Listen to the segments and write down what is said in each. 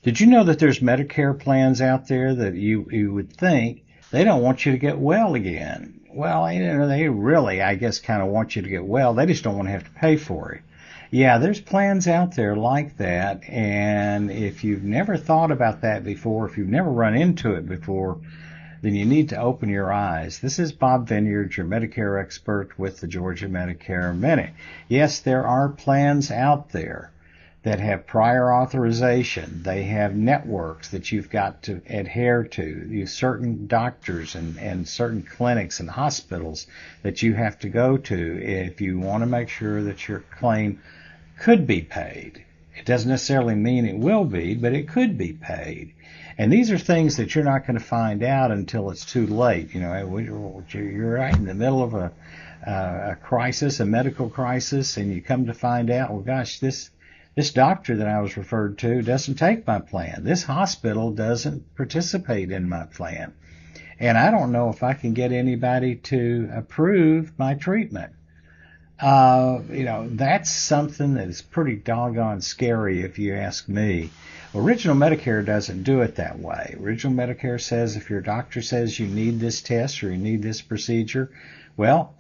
Did you know that there's Medicare plans out there that you would think they don't want you to get well again? Well, they really, I guess, kind of want you to get well. They just don't want to have to pay for it. Yeah, there's plans out there like that, and if you've never thought about that before, if you've never run into it before, then you need to open your eyes. This is Bob Vineyard, your Medicare expert with the Georgia Medicare Minute. Yes, there are plans out there that have prior authorization. They have networks that you've got to adhere to. You have certain doctors and certain clinics and hospitals that you have to go to if you want to make sure that your claim could be paid. It doesn't necessarily mean it will be, but it could be paid. And these are things that you're not going to find out until it's too late. You're right in the middle of a crisis, a medical crisis, and you come to find out, well, gosh, this doctor that I was referred to doesn't take my plan. This hospital doesn't participate in my plan. And I don't know if I can get anybody to approve my treatment. That's something that is pretty doggone scary if you ask me. Original Medicare doesn't do it that way. Original Medicare says if your doctor says you need this test or you need this procedure, well,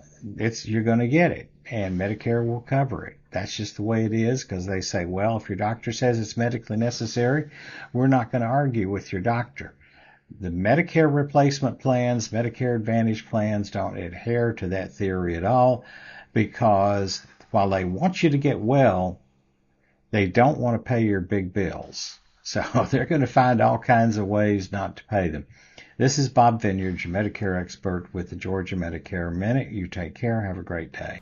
you're going to get it, and Medicare will cover it. That's just the way it is, because they say, well, if your doctor says it's medically necessary, we're not going to argue with your doctor. The Medicare replacement plans, Medicare Advantage plans don't adhere to that theory at all, because while they want you to get well, they don't want to pay your big bills. So they're going to find all kinds of ways not to pay them. This is Bob Vineyard, your Medicare expert with the Georgia Medicare Minute. You take care. Have a great day.